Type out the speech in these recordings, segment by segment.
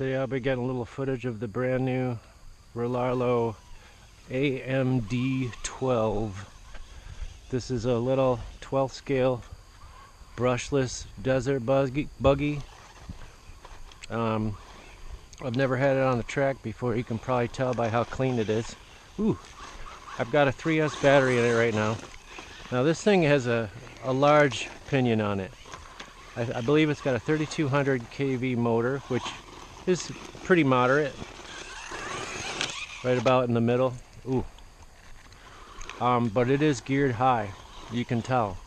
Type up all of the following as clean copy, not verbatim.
Today I'll be getting a little footage of the brand new Rlaarlo AMD12. This is a little 12th scale brushless desert buggy. I've never had it on the track before. You can probably tell by how clean it is. Ooh, I've got a 3S battery in it right now. Now this thing has a large pinion on it. I believe it's got a 3200 kV motor, which is pretty moderate, right about in the middle. Ooh, but it is geared high, you can tell.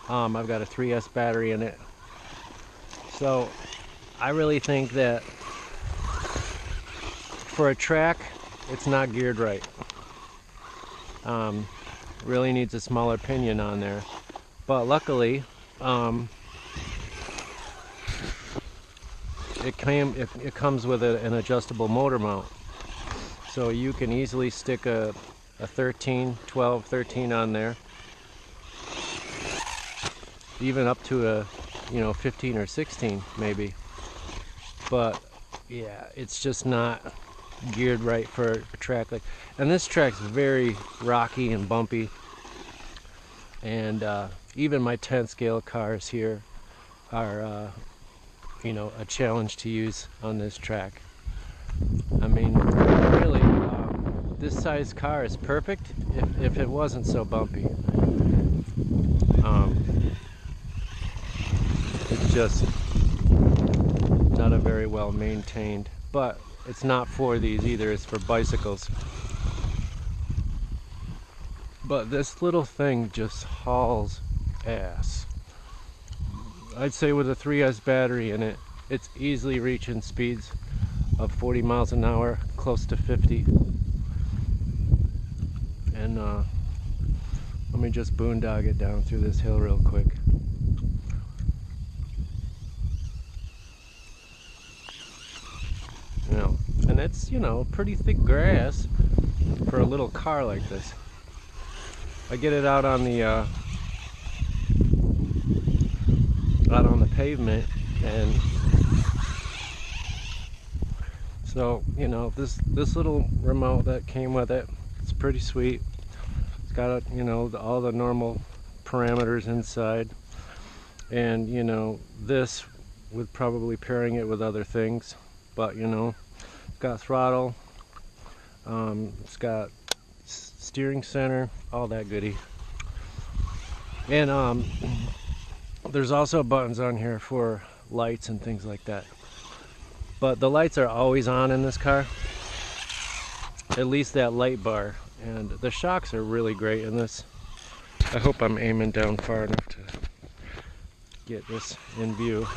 I've got a 3S battery in it, so I really think that for a track it's not geared right. Really needs a smaller pinion on there, but luckily it comes with an adjustable motor mount, so you can easily stick a 12, 13 on there, even up to a 15 or 16 maybe. But yeah, it's just not geared right for a track like, and this track's very rocky and bumpy, and even my 10 scale cars here are a challenge to use on this track. I mean, really, this size car is perfect if it wasn't so bumpy. It's just not a very well maintained, but it's not for these either, it's for bicycles. But this little thing just hauls ass. I'd say with a 3S battery in it, it's easily reaching speeds of 40 miles an hour, close to 50. And let me just boondog it down through this hill real quick. And it's, pretty thick grass for a little car like this. I get it out on the pavement, and so this little remote that came with it, it's pretty sweet. It's got all the normal parameters inside, and this with probably pairing it with other things, but it's got throttle, it's got steering center, all that goodie. And there's also buttons on here for lights and things like that, but the lights are always on in this car, at least that light bar, and the shocks are really great in this. I hope I'm aiming down far enough to get this in view.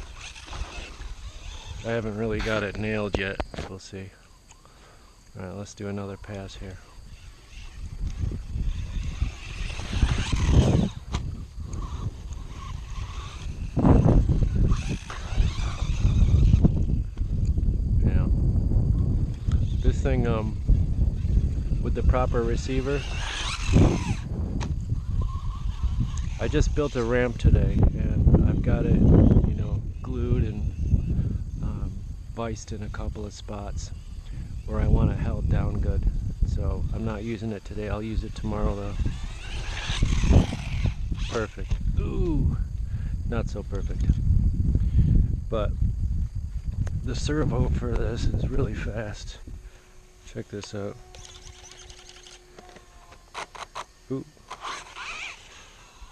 I haven't really got it nailed yet. We'll see. Alright, let's do another pass here. Yeah. This thing, with the proper receiver, I just built a ramp today, and I've got it, glued and viced in a couple of spots where I want it held down good. So I'm not using it today. I'll use it tomorrow though. Perfect. Ooh, not so perfect. But the servo for this is really fast. Check this out. Ooh.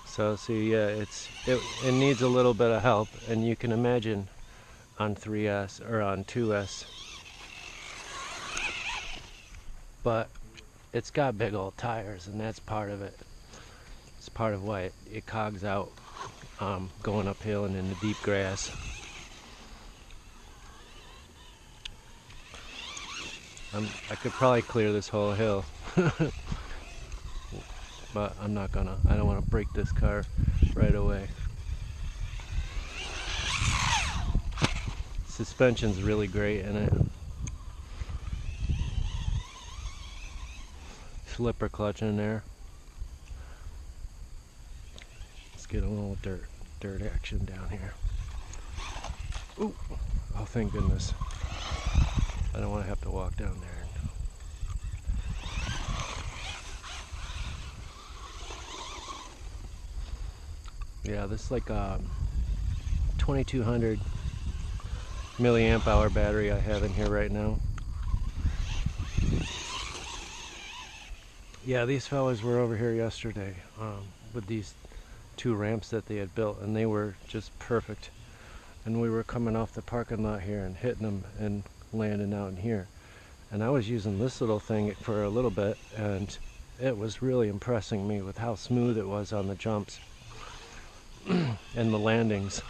So see, yeah, it needs a little bit of help, and you can imagine on 3S or on 2S, but it's got big old tires, and that's part of it. It's part of why it cogs out going uphill and in the deep grass. I could probably clear this whole hill, but I'm not gonna. I don't want to break this car right away. Suspension's really great in it. Slipper clutch in there. Let's get a little dirt action down here. Ooh. Oh, thank goodness. I don't want to have to walk down there. Yeah, this is like a 2200 milliamp hour battery I have in here right now. Yeah, these fellas were over here yesterday with these 2 ramps that they had built, and they were just perfect. And we were coming off the parking lot here and hitting them and landing out in here. And I was using this little thing for a little bit, and it was really impressing me with how smooth it was on the jumps and the landings.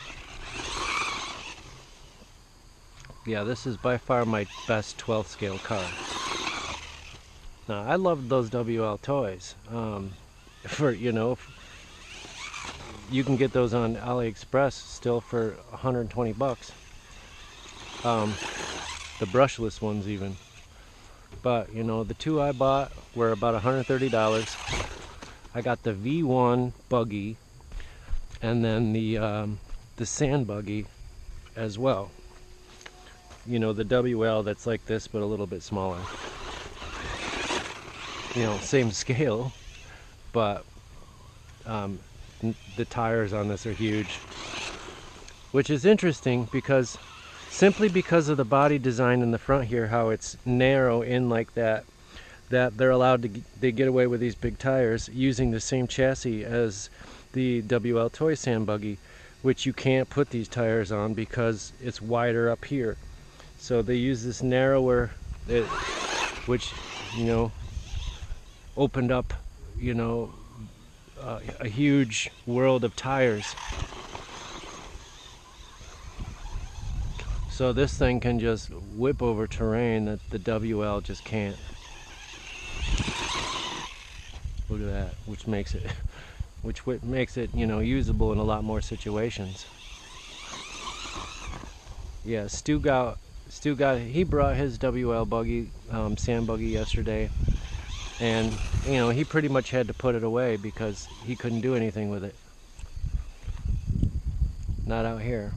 Yeah, this is by far my best 12th scale car. Now, I loved those WL toys. For, you know, you can get those on AliExpress still for 120 bucks. The brushless ones even. But, you know, the 2 I bought were about $130. I got the V1 buggy and then the sand buggy as well. You know, the WL that's like this but a little bit smaller. You know, same scale, but the tires on this are huge, which is interesting because simply because of the body design in the front here, how it's narrow in like that, that they're allowed to they get away with these big tires using the same chassis as the WL toy sand buggy, which you can't put these tires on because it's wider up here. So they use this narrower, which, you know, opened up, you know, a huge world of tires. So this thing can just whip over terrain that the WL just can't. Look at that, which makes it, you know, usable in a lot more situations. Yeah, Stu got, he brought his WL buggy, sand buggy yesterday, and, you know, he pretty much had to put it away because he couldn't do anything with it. Not out here.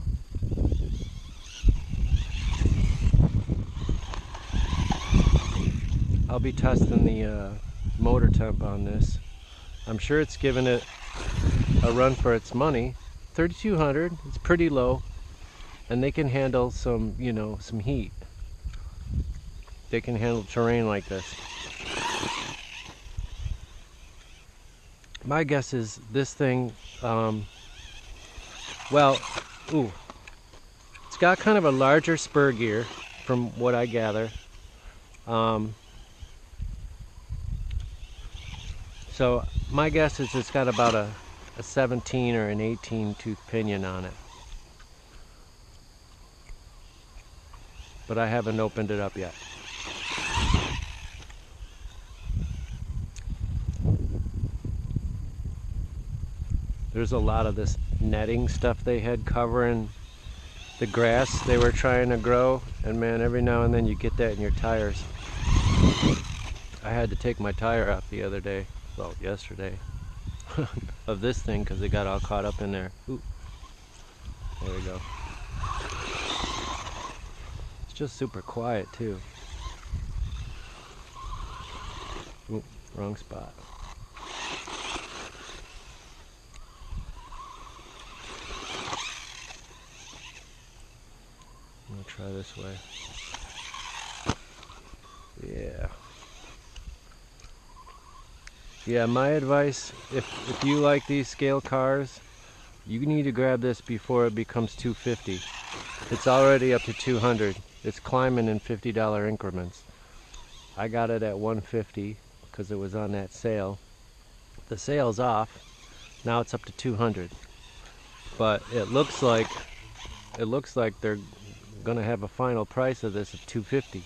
I'll be testing the motor temp on this. I'm sure it's giving it a run for its money. 3200, it's pretty low, and they can handle some, you know, some heat. They can handle terrain like this. My guess is this thing, well, ooh, it's got kind of a larger spur gear from what I gather. So my guess is it's got about a 17 or an 18 tooth pinion on it. But I haven't opened it up yet. There's a lot of this netting stuff they had covering the grass they were trying to grow, and man, every now and then you get that in your tires. I had to take my tire out the other day, well, yesterday, of this thing because it got all caught up in there. Ooh. There we go. It's just super quiet too. Ooh, wrong spot. I'm gonna try this way. Yeah. Yeah, my advice, if you like these scale cars, you need to grab this before it becomes $250. It's already up to $200. It's climbing in $50 increments. I got it at $150 because it was on that sale. The sale's off. Now it's up to $200. But it looks like they're gonna have a final price of this of $250.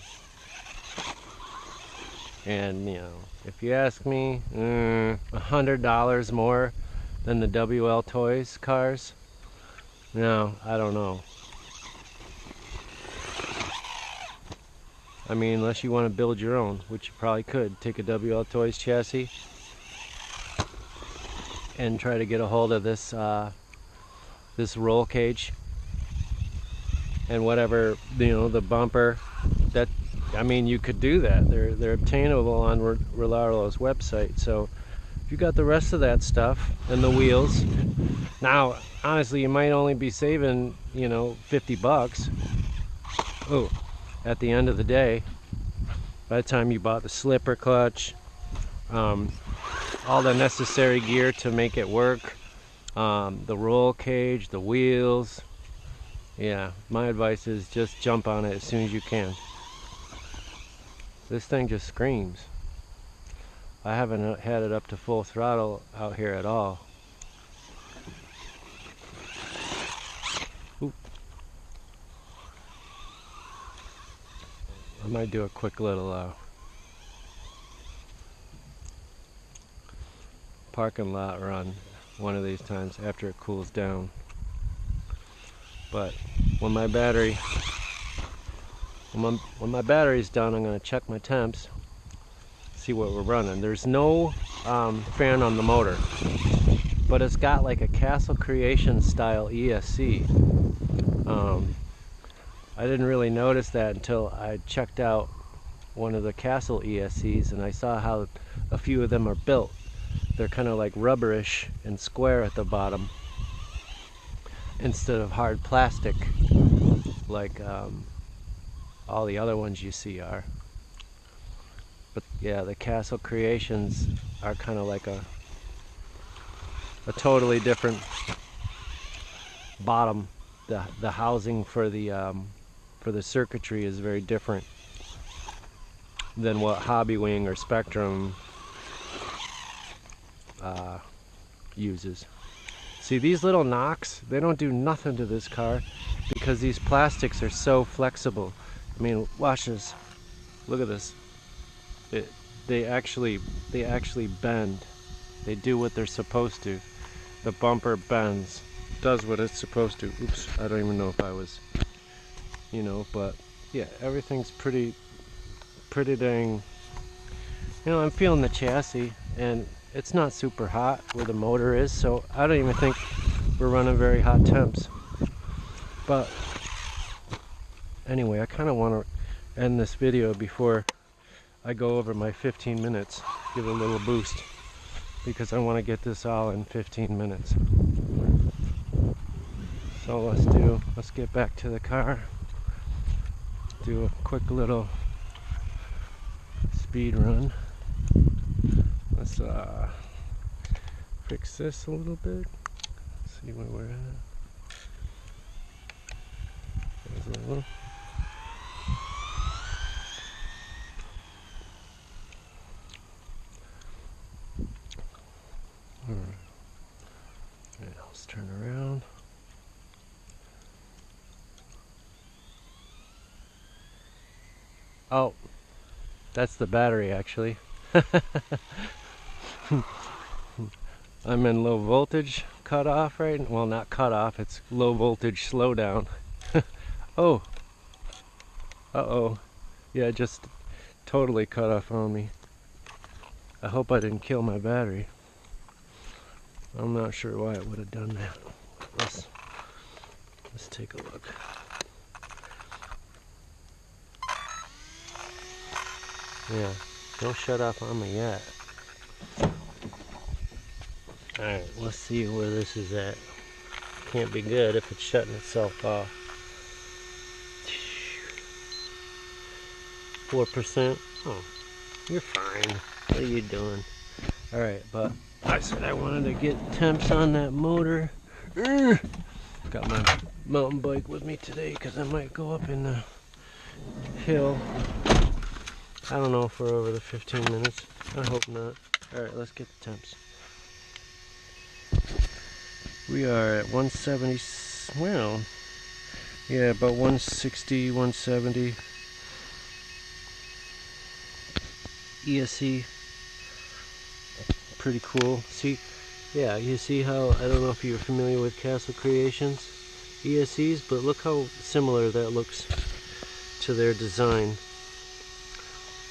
And, you know, if you ask me, $100 more than the WL Toys cars? No, I don't know. I mean, unless you want to build your own, which you probably could. Take a WL Toys chassis and try to get a hold of this this roll cage and whatever, you know, the bumper. That, I mean, you could do that. They're obtainable on Rlaarlo's website. So if you got the rest of that stuff and the wheels, now honestly you might only be saving, you know, 50 bucks. Oh, at the end of the day, by the time you bought the slipper clutch, all the necessary gear to make it work, the roll cage, the wheels. Yeah, my advice is just jump on it as soon as you can. This thing just screams. I haven't had it up to full throttle out here at all. Oop. I might do a quick little parking lot run one of these times after it cools down. But when my battery's done, I'm going to check my temps, see what we're running. There's no fan on the motor, but it's got like a Castle Creation style ESC. I didn't really notice that until I checked out one of the Castle ESCs, and I saw how a few of them are built. They're kind of like rubberish and square at the bottom instead of hard plastic like all the other ones you see are. But yeah, the Castle Creations are kind of like a totally different bottom. The housing for the circuitry is very different than what Hobbywing or Spectrum uses. See, these little knocks, they don't do nothing to this car because these plastics are so flexible. I mean, watch this. Look at this. They actually bend. They do what they're supposed to. The bumper bends, does what it's supposed to. Oops, I don't even know if I was, you know, but yeah, everything's pretty dang, you know, I'm feeling the chassis, and it's not super hot where the motor is, so I don't even think we're running very hot temps. But anyway, I kind of want to end this video before I go over my 15 minutes, give it a little boost, because I want to get this all in 15 minutes. So let's get back to the car, do a quick little speed run. Let's fix this a little bit, see where we're at. There's a little. Alright, yeah, let's turn around. Oh, that's the battery actually. I'm in low voltage cutoff right now. Well, not cutoff, it's low voltage slowdown. Oh, uh-oh. Yeah, just totally cut off on me. I hope I didn't kill my battery. I'm not sure why it would have done that. Let's take a look. Yeah, don't shut off on me yet. Alright, let's see where this is at. Can't be good if it's shutting itself off. 4%? Oh, you're fine. What are you doing? Alright, but I said I wanted to get temps on that motor. Got my mountain bike with me today because I might go up in the hill. I don't know if we're over the 15 minutes. I hope not. Alright, let's get the temps. We are at 170, well, yeah, about 160, 170. ESC, pretty cool. See, yeah, you see how, I don't know if you're familiar with Castle Creations ESCs, but look how similar that looks to their design.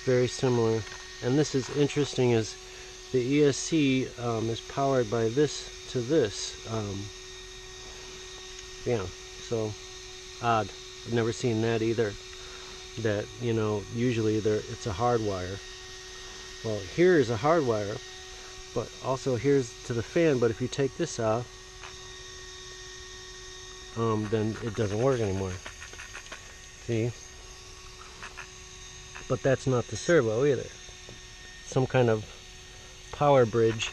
Very similar. And this is interesting, is the ESC is powered by this to this. Yeah, so odd. I've never seen that either. That, you know, usually it's a hard wire. Well, here is a hard wire, but also here's to the fan. But if you take this off, then it doesn't work anymore. See? But that's not the servo either. Some kind of power bridge.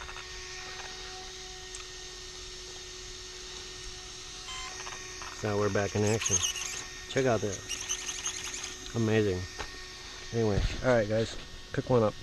So we're back in action. Check out that. Amazing. Anyway, alright guys, pick one up.